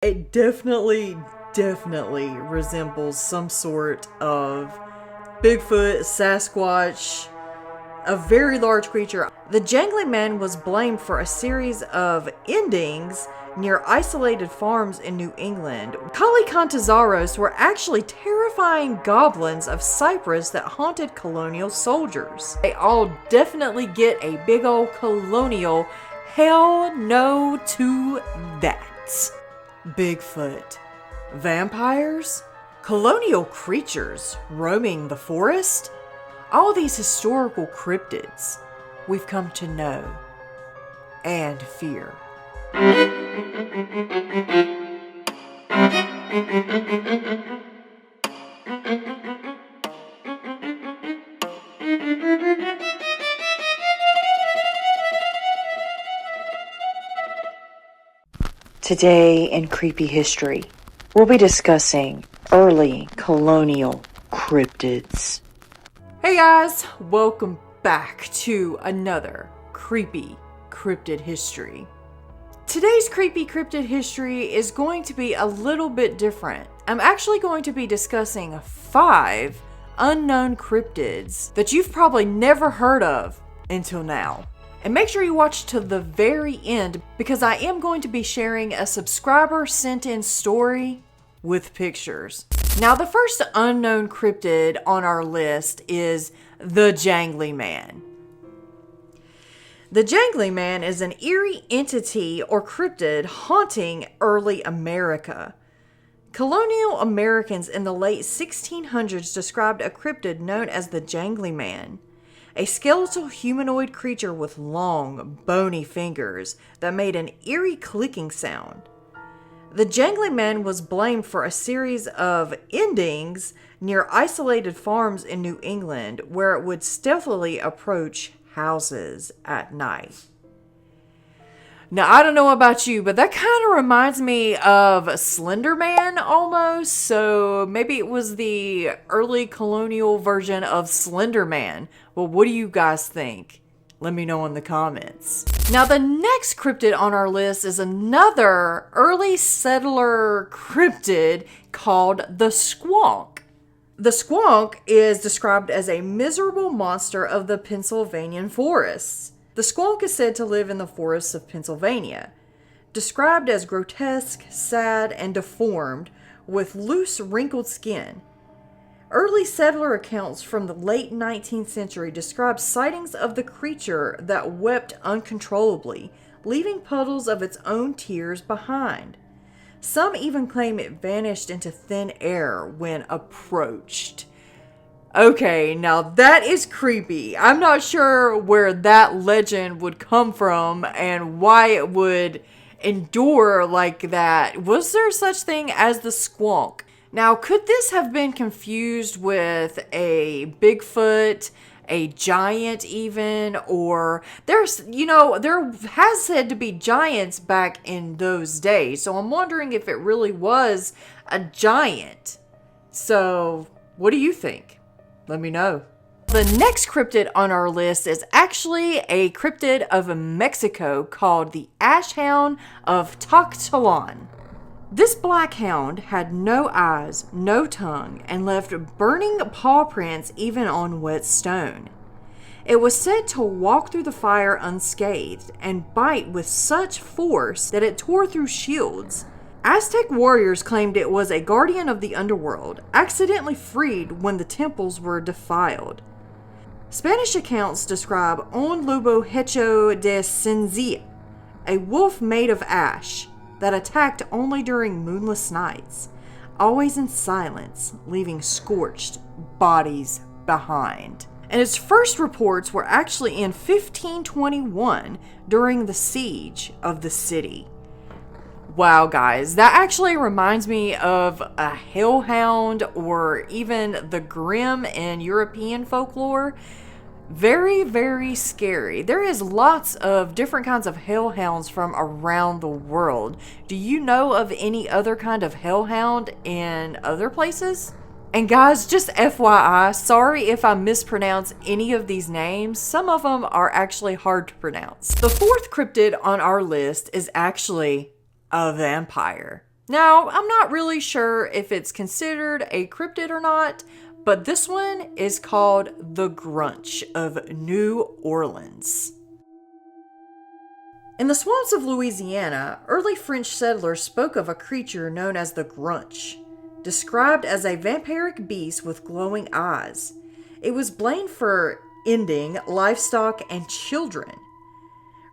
It definitely resembles some sort of Bigfoot, Sasquatch, a very large creature. The Jangly Man was blamed for a series of endings near isolated farms in New England. Kali Kazaros were actually terrifying goblins of Cyprus that haunted colonial soldiers. They all definitely get a big old colonial hell no to that. Bigfoot, vampires, colonial creatures roaming the forest, all these historical cryptids we've come to know and fear. Today in Creepy History, we'll be discussing early colonial cryptids. Hey guys, welcome back to another creepy cryptid history. Today's creepy cryptid history is going to be a little bit different. I'm actually going to be discussing 5 unknown cryptids that you've probably never heard of until now. And make sure you watch to the very end because I am going to be sharing a subscriber sent in story with pictures. Now, the first unknown cryptid on our list is the Jangly Man. The Jangly Man is an eerie entity or cryptid haunting early America. Colonial Americans in the late 1600s described a cryptid known as the Jangly Man, a skeletal humanoid creature with long, bony fingers that made an eerie clicking sound. The Jangly Man was blamed for a series of endings near isolated farms in New England where it would stealthily approach houses at night. Now, I don't know about you, but that kind of reminds me of Slender Man almost. So maybe it was the early colonial version of Slender Man. Well, what do you guys think? Let me know in the comments. Now, the next cryptid on our list is another early settler cryptid called the Squonk. The Squonk is described as a miserable monster of the Pennsylvanian forests. The Squonk is said to live in the forests of Pennsylvania. Described as grotesque, sad, and deformed, with loose, wrinkled skin. Early settler accounts from the late 19th century describe sightings of the creature that wept uncontrollably, leaving puddles of its own tears behind. Some even claim it vanished into thin air when approached. Okay, now that is creepy. I'm not sure where that legend would come from and why it would endure like that. Was there such thing as the Squonk? Now, could this have been confused with a Bigfoot, a giant even, or there has said to be giants back in those days. So I'm wondering if it really was a giant. So, what do you think? Let me know. The next cryptid on our list is actually a cryptid of Mexico called the Ash Hound of Toctolán. This black hound had no eyes, no tongue, and left burning paw prints even on wet stone. It was said to walk through the fire unscathed and bite with such force that it tore through shields. Aztec warriors claimed it was a guardian of the underworld, accidentally freed when the temples were defiled. Spanish accounts describe un lobo hecho de ceniza, a wolf made of ash that attacked only during moonless nights, always in silence, leaving scorched bodies behind. And its first reports were actually in 1521 during the siege of the city. Wow, guys, that actually reminds me of a hellhound or even the Grimm in European folklore. Very, very scary. There is lots of different kinds of hellhounds from around the world. Do you know of any other kind of hellhound in other places? And guys, just FYI, sorry if I mispronounce any of these names. Some of them are actually hard to pronounce. The fourth cryptid on our list is actually a vampire. Now, I'm not really sure if it's considered a cryptid or not, but this one is called the Grunch of New Orleans. In the swamps of Louisiana, early French settlers spoke of a creature known as the Grunch, described as a vampiric beast with glowing eyes. It was blamed for ending livestock and children.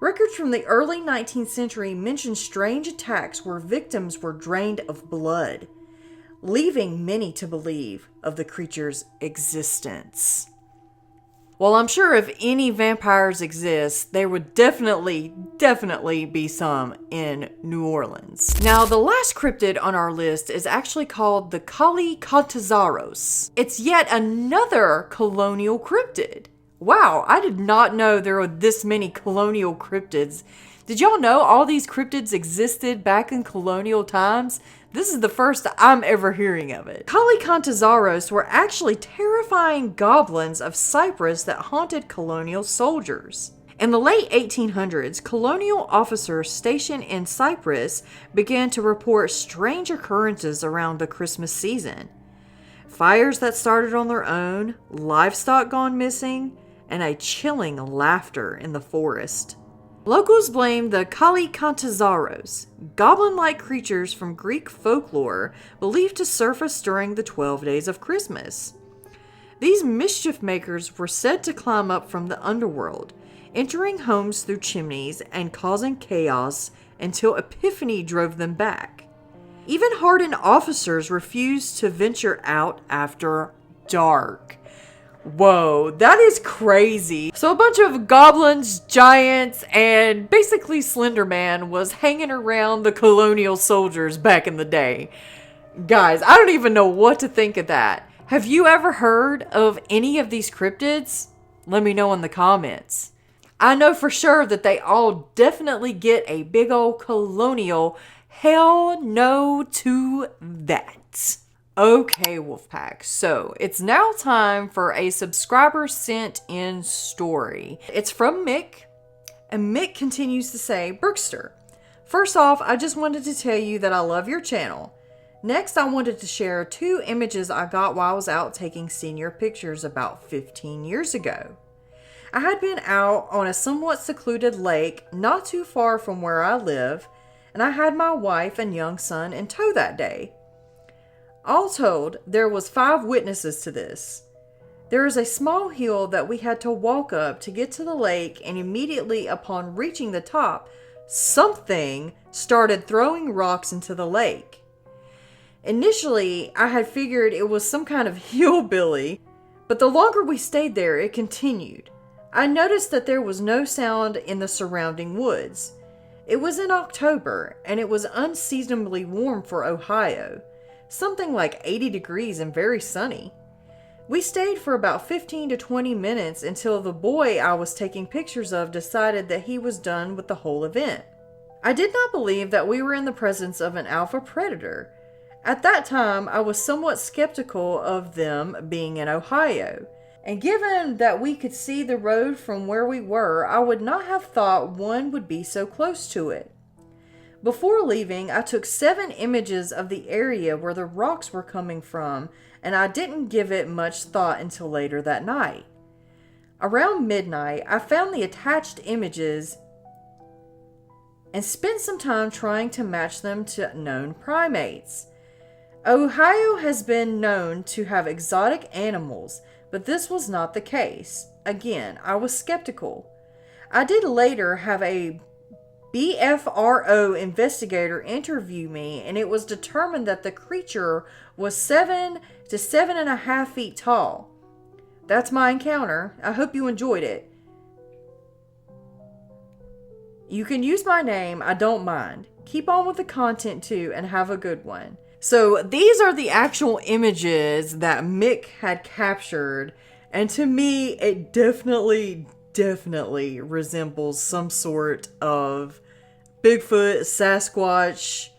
Records from the early 19th century mention strange attacks where victims were drained of blood, leaving many to believe of the creature's existence. Well, I'm sure if any vampires exist, there would definitely be some in New Orleans. Now, the last cryptid on our list is actually called the Kali Kazaros. It's yet another colonial cryptid. Wow, I did not know there were this many colonial cryptids. Did y'all know all these cryptids existed back in colonial times? This is the first I'm ever hearing of it. Kali Kazaros were actually terrifying goblins of Cyprus that haunted colonial soldiers. In the late 1800s, colonial officers stationed in Cyprus began to report strange occurrences around the Christmas season. Fires that started on their own, livestock gone missing, and a chilling laughter in the forest. Locals blamed the Kali Kazaros, goblin-like creatures from Greek folklore believed to surface during the 12 days of Christmas. These mischief makers were said to climb up from the underworld, entering homes through chimneys and causing chaos until Epiphany drove them back. Even hardened officers refused to venture out after dark. Whoa, that is crazy. So a bunch of goblins, giants, and basically Slender Man was hanging around the colonial soldiers back in the day. Guys, I don't even know what to think of that. Have you ever heard of any of these cryptids? Let me know in the comments. I know for sure that they all definitely get a big old colonial hell no to that. Okay, Wolfpack, so it's now time for a subscriber sent in story. It's from Mick, and Mick continues to say, Brookster, first off, I just wanted to tell you that I love your channel. Next, I wanted to share 2 images I got while I was out taking senior pictures about 15 years ago. I had been out on a somewhat secluded lake not too far from where I live, and I had my wife and young son in tow that day. All told, there was 5 witnesses to this. There is a small hill that we had to walk up to get to the lake, and immediately upon reaching the top, something started throwing rocks into the lake. Initially, I had figured it was some kind of hillbilly, but the longer we stayed there, it continued. I noticed that there was no sound in the surrounding woods. It was in October, and it was unseasonably warm for Ohio. Something like 80 degrees and very sunny. We stayed for about 15 to 20 minutes until the boy I was taking pictures of decided that he was done with the whole event. I did not believe that we were in the presence of an alpha predator. At that time, I was somewhat skeptical of them being in Ohio, and given that we could see the road from where we were, I would not have thought one would be so close to it. Before leaving, I took 7 images of the area where the rocks were coming from, and I didn't give it much thought until later that night. Around midnight, I found the attached images and spent some time trying to match them to known primates. Ohio has been known to have exotic animals, but this was not the case. Again, I was skeptical. I did later have a BFRO investigator interview me, and it was determined that the creature was 7 to 7.5 feet tall. That's my encounter. I hope you enjoyed it. You can use my name, I don't mind. Keep on with the content too, and have a good one. So these are the actual images that Mick had captured, and to me it definitely resembles some sort of Bigfoot, Sasquatch,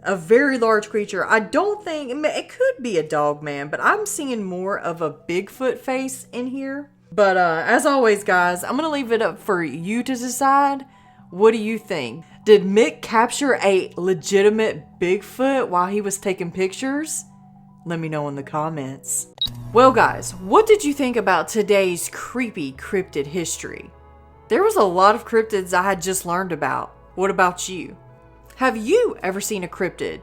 a very large creature. I don't think, it could be a dog man, but I'm seeing more of a Bigfoot face in here. But as always, guys, I'm going to leave it up for you to decide. What do you think? Did Mick capture a legitimate Bigfoot while he was taking pictures? Let me know in the comments. Well guys, what did you think about today's creepy cryptid history? There was a lot of cryptids I had just learned about. What about you? Have you ever seen a cryptid?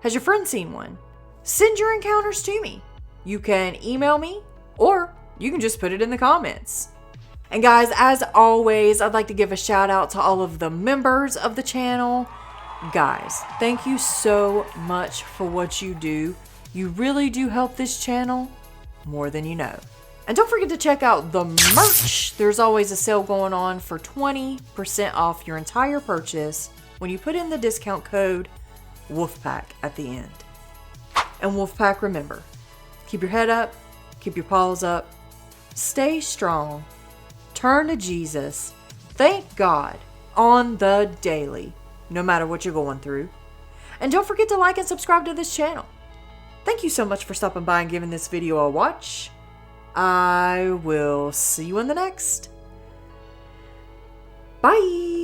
Has your friend seen one? Send your encounters to me. You can email me or you can just put it in the comments. And guys, as always, I'd like to give a shout out to all of the members of the channel. Guys, thank you so much for what you do. You really do help this channel more than you know. And don't forget to check out the merch. There's always a sale going on for 20% off your entire purchase when you put in the discount code Wolfpack at the end. And Wolfpack, remember, keep your head up, keep your paws up, stay strong, turn to Jesus, thank God on the daily, no matter what you're going through. And don't forget to like and subscribe to this channel. Thank you so much for stopping by and giving this video a watch. I will see you in the next. Bye.